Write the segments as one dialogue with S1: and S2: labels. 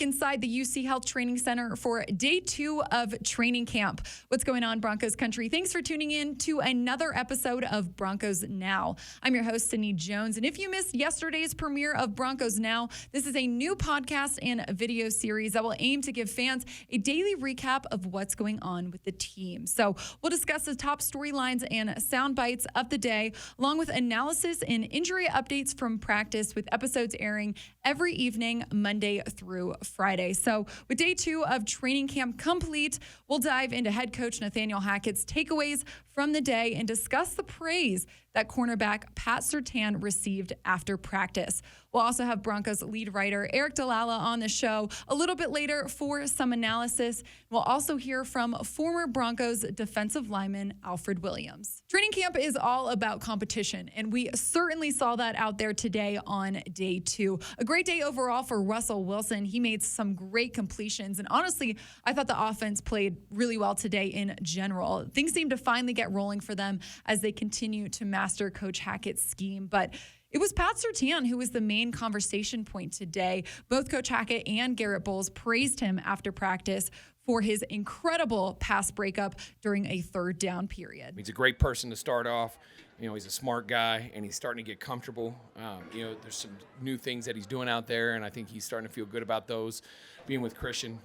S1: inside the UC Health Training Center for day 2 of training camp. What's going on, Broncos country? Thanks for tuning in to another episode of Broncos Now. I'm your host, Sydney Jones. And if you missed yesterday's premiere of Broncos Now, this is a new podcast and video series that will aim to give fans a daily recap of what's going on with the team. So we'll discuss the top storylines and sound bites of the day, along with analysis and injury updates from practice, with episodes airing every evening, Monday through Friday. So with day 2 of training camp complete, we'll dive into head coach Nathaniel Hackett's takeaways from the day and discuss the praise that cornerback Pat Surtain received after practice. We'll also have Broncos lead writer Eric Dalala on the show a little bit later for some analysis. We'll also hear from former Broncos defensive lineman Alfred Williams. Training camp is all about competition, and we certainly saw that out there today on day 2. A great day overall for Russell Wilson. He made some great completions, and honestly, I thought the offense played really well today in general. Things seem to finally get rolling for them as they continue to master Coach Hackett's scheme. But it was Pat Surtain who was the main conversation point today. Both Coach Hackett and Hackett Bolles praised him after practice for his incredible pass breakup during a third down period.
S2: He's a great person to start off. You know, he's a smart guy, and he's starting to get comfortable. There's some new things that he's doing out there, and I think he's starting to feel good about those. Being with Christian,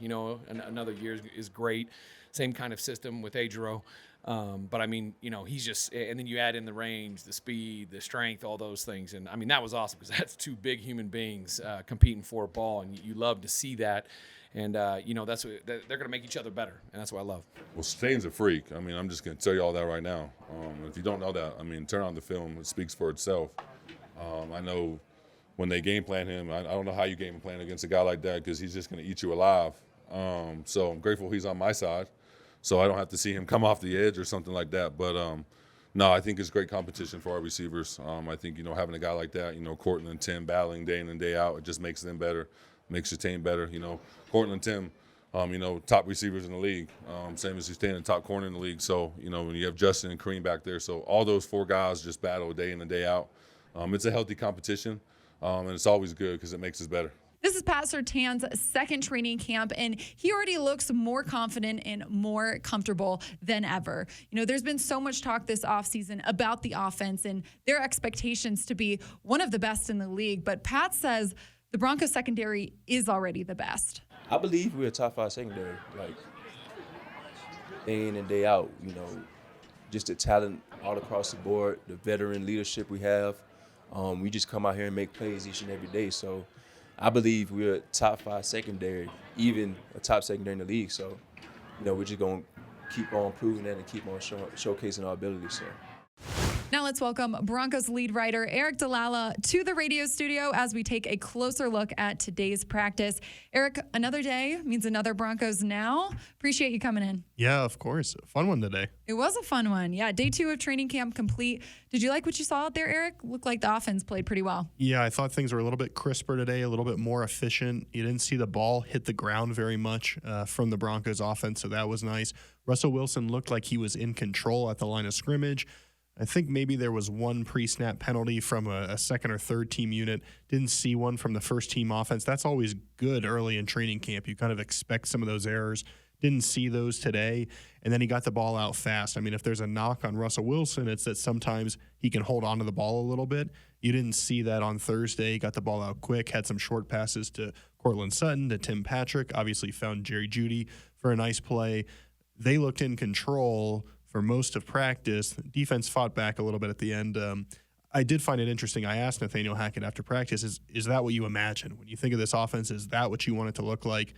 S2: another year is great. Same kind of system with Adro. But he's just, and then you add in the range, the speed, the strength, all those things. And that was awesome because that's 2 big human beings competing for a ball, and you love to see that. And, that's what, they're going to make each other better, and that's what I love.
S3: Well, Surtain's a freak. I'm just going to tell you all that right now. If you don't know that, turn on the film. It speaks for itself. I know when they game plan him, I don't know how you game plan against a guy like that because he's just going to eat you alive. So I'm grateful he's on my side, so I don't have to see him come off the edge or something like that. But, no, I think it's great competition for our receivers. I think, having a guy like that, Courtland and Tim battling day in and day out, it just makes them better, makes Surtain better. Courtland and Tim, top receivers in the league, same as Surtain, the top corner in the league. So, when you have Justin and Kareem back there, so all those 4 guys just battle day in and day out. It's a healthy competition, and it's always good because it makes us better.
S1: This is Pat Surtain's second training camp, and he already looks more confident and more comfortable than ever. There's been so much talk this offseason about the offense and their expectations to be one of the best in the league, but Pat says the Broncos secondary is already the best.
S4: I believe we're a top 5 secondary, like day in and day out, just the talent all across the board, the veteran leadership we have. We just come out here and make plays each and every day. So I believe we're a top 5 secondary, even a top secondary in the league. So, we're just going to keep on proving that and keep on showcasing our abilities. So.
S1: Now let's welcome Broncos lead writer Eric Dalala to the radio studio as we take a closer look at today's practice. Eric, another day means another Broncos Now. Appreciate you coming in.
S5: Yeah, of course. A fun one today.
S1: It was a fun one. Yeah, day 2 of training camp complete. Did you like what you saw out there, Eric? Looked like the offense played pretty well.
S5: Yeah, I thought things were a little bit crisper today, a little bit more efficient. You didn't see the ball hit the ground very much from the Broncos offense, so that was nice. Russell Wilson looked like he was in control at the line of scrimmage. I think maybe there was one pre-snap penalty from a second or third team unit. Didn't see one from the first team offense. That's always good early in training camp. You kind of expect some of those errors. Didn't see those today. And then he got the ball out fast. If there's a knock on Russell Wilson, it's that sometimes he can hold on to the ball a little bit. You didn't see that on Thursday. He got the ball out quick, had some short passes to Courtland Sutton, to Tim Patrick, obviously found Jerry Jeudy for a nice play. They looked in control for most of practice. Defense fought back a little bit at the end. I did find it interesting. I asked Nathaniel Hackett after practice, is that what you imagine? When you think of this offense, is that what you want it to look like? He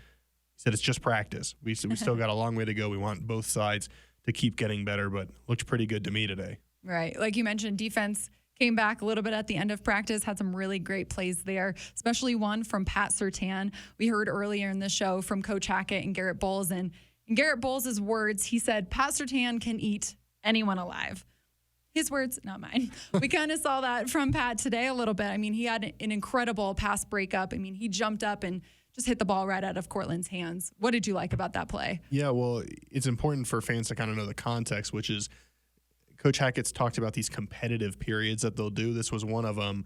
S5: said it's just practice. We still got a long way to go. We want both sides to keep getting better, but looked pretty good to me today.
S1: Right. Like you mentioned, defense came back a little bit at the end of practice, had some really great plays there, especially one from Pat Surtain. We heard earlier in the show from Coach Hackett and Hackett Bolles, and in Hackett Bolles' words, he said, Pat Surtain can eat anyone alive. His words, not mine. We kind of saw that from Pat today a little bit. He had an incredible pass breakup. He jumped up and just hit the ball right out of Courtland's hands. What did you like about that play?
S5: Yeah, well, it's important for fans to kind of know the context, which is Coach Hackett's talked about these competitive periods that they'll do. This was one of them.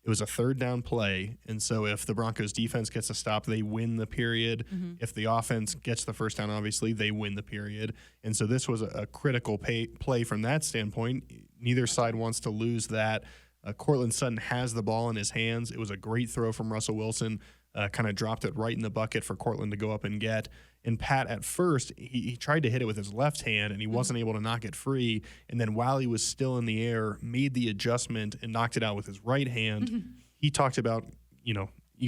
S5: It was a third down play. And so if the Broncos defense gets a stop, they win the period. If the offense gets the first down, obviously, they win the period. And so this was a critical play from that standpoint. Neither side wants to lose that. Courtland Sutton has the ball in his hands. It was a great throw from Russell Wilson. Kind of dropped it right in the bucket for Courtland to go up and get. And Pat, at first, he tried to hit it with his left hand, and he wasn't able to knock it free. And then while he was still in the air, made the adjustment and knocked it out with his right hand. He talked about, you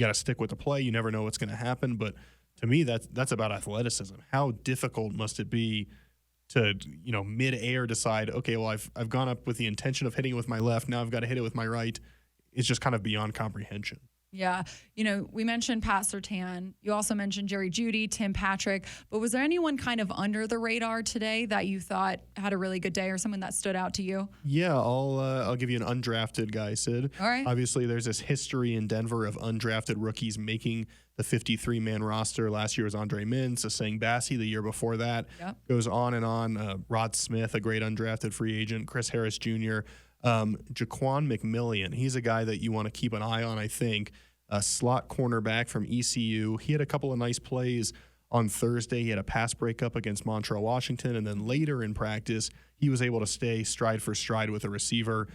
S5: got to stick with the play. You never know what's going to happen. But to me, that's about athleticism. How difficult must it be to, mid-air decide, okay, well, I've gone up with the intention of hitting it with my left. Now I've got to hit it with my right. It's just kind of beyond comprehension.
S1: Yeah. We mentioned Pat Surtain. You also mentioned Jerry Jeudy, Tim Patrick. But was there anyone kind of under the radar today that you thought had a really good day or someone that stood out to you?
S5: Yeah, I'll give you an undrafted guy, Sid.
S1: All right.
S5: Obviously, there's this history in Denver of undrafted rookies making the 53-man roster. Last year was Andre Mintz, Asang Bassi. The year before that goes on and on. Rod Smith, a great undrafted free agent. Chris Harris Jr., Jaquan McMillian. He's a guy that you want to keep an eye on, I think. A slot cornerback from ECU. He had a couple of nice plays on Thursday. He had a pass breakup against Montreal, Washington, and then later in practice, he was able to stay stride for stride with a receiver,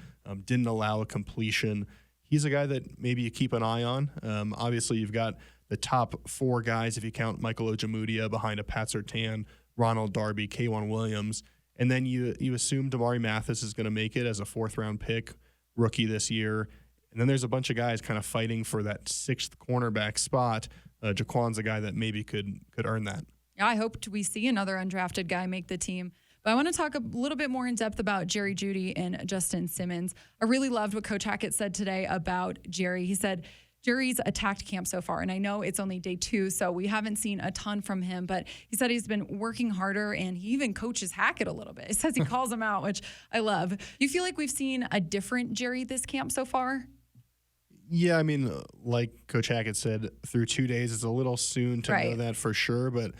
S5: didn't allow a completion. He's a guy that maybe you keep an eye on. Obviously, you've got the top four guys, if you count Michael Ojemudia, behind a Pat Surtain, Ronald Darby, K'Wan Williams. And then you assume Damari Mathis is going to make it as a fourth-round pick, rookie this year. And then there's a bunch of guys kind of fighting for that sixth cornerback spot. Jaquan's a guy that maybe could earn that.
S1: Yeah, I hope we see another undrafted guy make the team. But I want to talk a little bit more in depth about Jerry Jeudy and Justin Simmons. I really loved what Coach Hackett said today about Jerry. He said, Jerry's attacked camp so far, and I know it's only day 2, so we haven't seen a ton from him, but he said he's been working harder, and he even coaches Hackett a little bit. He says he calls him out, which I love. You feel like we've seen a different Jerry this camp so far?
S5: Yeah, I mean, like Coach Hackett said, through 2 days, it's a little soon to know that for sure, but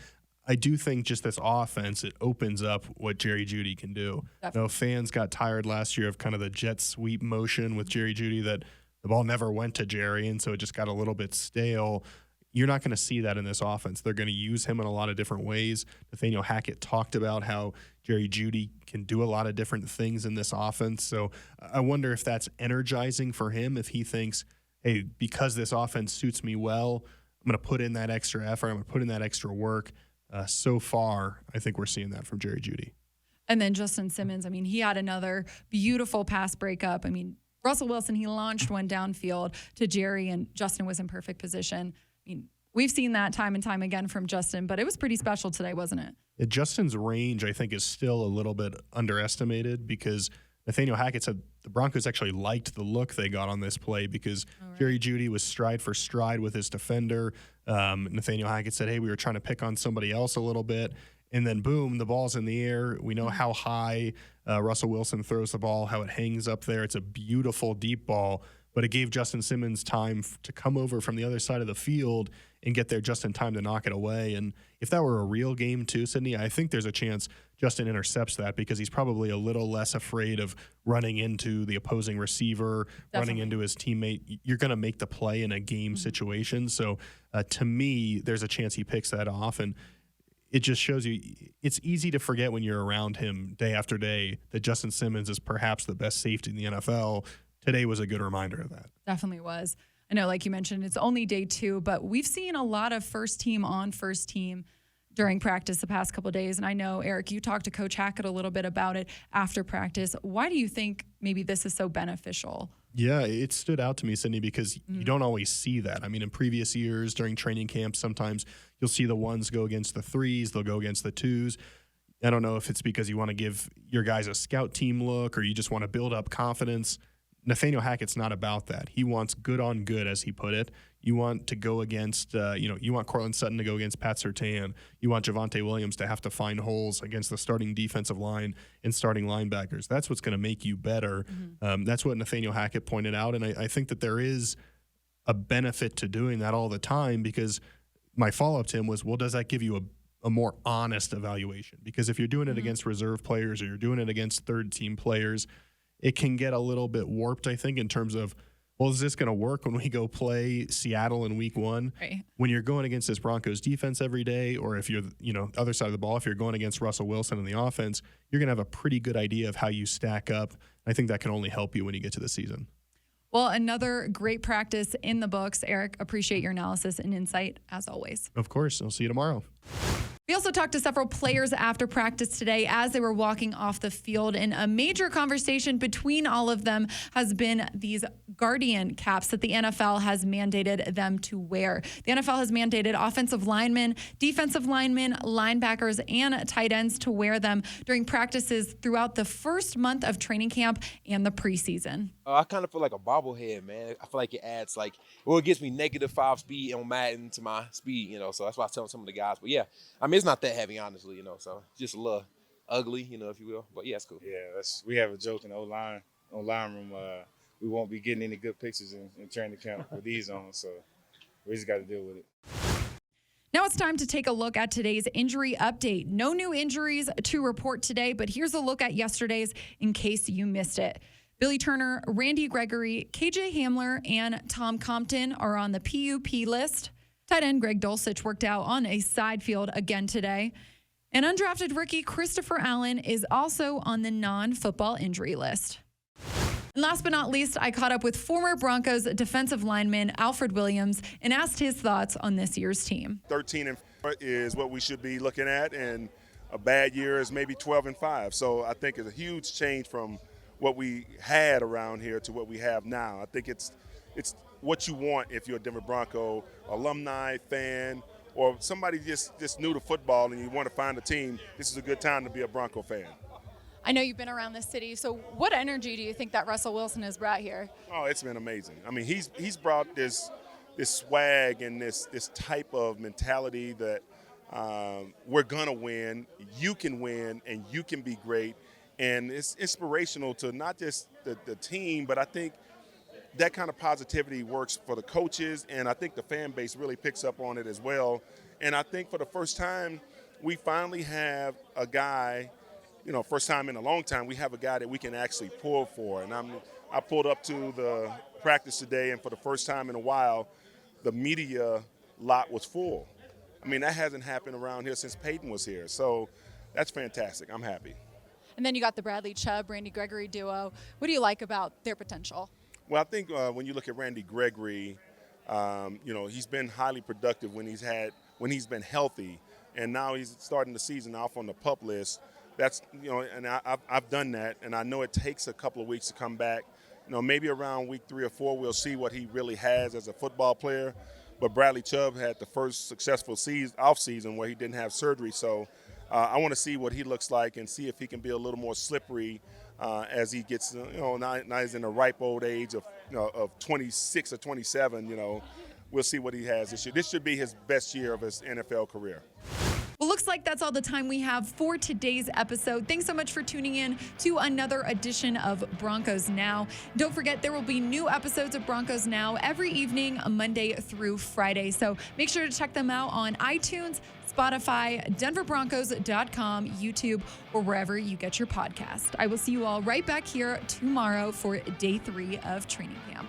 S5: I do think just this offense, it opens up what Jerry Jeudy can do. Fans got tired last year of kind of the jet sweep motion with Jerry Jeudy that the ball never went to Jerry, and so it just got a little bit stale. You're not going to see that in this offense. They're going to use him in a lot of different ways. Nathaniel Hackett talked about how Jerry Jeudy can do a lot of different things in this offense. So I wonder if that's energizing for him, if he thinks, hey, because this offense suits me well, I'm going to put in that extra effort. I'm going to put in that extra work. So far, I think we're seeing that from Jerry Jeudy.
S1: And then Justin Simmons, I mean, he had another beautiful pass breakup. I mean, Russell Wilson, he launched one downfield to Jerry, and Justin was in perfect position. I mean, we've seen that time and time again from Justin, but it was pretty special today, wasn't it?
S5: Justin's range, I think, is still a little bit underestimated because Nathaniel Hackett said the Broncos actually liked the look they got on this play because Jerry Jeudy was stride for stride with his defender. Nathaniel Hackett said, hey, we were trying to pick on somebody else a little bit. And then, boom, the ball's in the air. We know how high Russell Wilson throws the ball, how it hangs up there. It's a beautiful deep ball, but it gave Justin Simmons time to come over from the other side of the field and get there just in time to knock it away. And if that were a real game too, Sydney, I think there's a chance Justin intercepts that because he's probably a little less afraid of running into the opposing receiver, running into his teammate. You're going to make the play in a game situation. So to me, there's a chance he picks that off. And it just shows you it's easy to forget when you're around him day after day that Justin Simmons is perhaps the best safety in the NFL. Today was a good reminder of that.
S1: Definitely was. I know, like you mentioned, it's only day 2, but we've seen a lot of first team during practice the past couple of days. And I know, Eric, you talked to Coach Hackett a little bit about it after practice. Why do you think maybe this is so beneficial?
S5: Yeah, it stood out to me, Sydney, because you don't always see that. I mean, in previous years during training camp, sometimes you'll see the ones go against the 3s, they'll go against the 2s. I don't know if it's because you want to give your guys a scout team look or you just want to build up confidence. Nathaniel Hackett's not about that. He wants good on good, as he put it. You want to go against, you want Courtland Sutton to go against Pat Surtain. You want Javonte Williams to have to find holes against the starting defensive line and starting linebackers. That's what's going to make you better. That's what Nathaniel Hackett pointed out, and I think that there is a benefit to doing that all the time because my follow-up to him was, well, does that give you a more honest evaluation? Because if you're doing it against reserve players or you're doing it against third-team players, it can get a little bit warped, I think, in terms of, well, is this going to work when we go play Seattle in week 1?
S1: Right.
S5: When you're going against this Broncos defense every day, or if you're, other side of the ball, if you're going against Russell Wilson in the offense, you're going to have a pretty good idea of how you stack up. I think that can only help you when you get to the season.
S1: Well, another great practice in the books. Eric, appreciate your analysis and insight as always.
S5: Of course. I'll see you tomorrow.
S1: We also talked to several players after practice today as they were walking off the field, and a major conversation between all of them has been these Guardian caps that the NFL has mandated them to wear. The NFL has mandated offensive linemen, defensive linemen, linebackers, and tight ends to wear them during practices throughout the first month of training camp and the preseason.
S6: I kind of feel like a bobblehead, man. I feel like it adds it gives me -5 speed on Madden to my speed, so that's why I tell some of the guys. But yeah, I mean, it's not that heavy, honestly, so just a little ugly, if you will. But yeah, it's cool.
S7: Yeah, we have a joke in the line room. We won't be getting any good pictures in training camp with these on, so we just got to deal with it.
S1: Now it's time to take a look at today's injury update. No new injuries to report today, but here's a look at yesterday's in case you missed it. Billy Turner, Randy Gregory, KJ Hamler, and Tom Compton are on the PUP list. Tight end Greg Dulcich worked out on a side field again today. And undrafted rookie Christopher Allen is also on the non-football injury list. And last but not least, I caught up with former Broncos defensive lineman Alfred Williams and asked his thoughts on this year's team.
S8: 13-4 is what we should be looking at, and a bad year is maybe 12-5. So I think it's a huge change from what we had around here to what we have now. I think it's what you want if you're a Denver Bronco alumni, fan, or somebody just new to football and you want to find a team. This is a good time to be a Bronco fan.
S1: I know you've been around this city, so what energy do you think that Russell Wilson has brought here?
S8: Oh, it's been amazing. I mean, he's brought this swag and this type of mentality that we're gonna win, you can win, and you can be great. And it's inspirational to not just the team, but I think that kind of positivity works for the coaches, and I think the fan base really picks up on it as well. And I think for the first time, we finally have a guy, first time in a long time, we have a guy that we can actually pull for. And I pulled up to the practice today, and for the first time in a while, the media lot was full. I mean, that hasn't happened around here since Peyton was here. So that's fantastic. I'm happy.
S1: And then you got the Bradley Chubb, Randy Gregory duo. What do you like about their potential?
S8: Well, I think when you look at Randy Gregory, he's been highly productive when he's been healthy, and now he's starting the season off on the PUP list. That's and I've done that, and I know it takes a couple of weeks to come back. Maybe around week 3 or 4 we'll see what he really has as a football player. But Bradley Chubb had the first successful off season where he didn't have surgery, so I want to see what he looks like and see if he can be a little more slippery as he gets, now he's in the ripe old age of 26 or 27. We'll see what he has this year. This should be his best year of his NFL career.
S1: Well, looks like that's all the time we have for today's episode. Thanks so much for tuning in to another edition of Broncos Now. Don't forget, there will be new episodes of Broncos Now every evening, Monday through Friday. So make sure to check them out on iTunes, Spotify, denverbroncos.com, YouTube, or wherever you get your podcast. I will see you all right back here tomorrow for day 3 of training camp.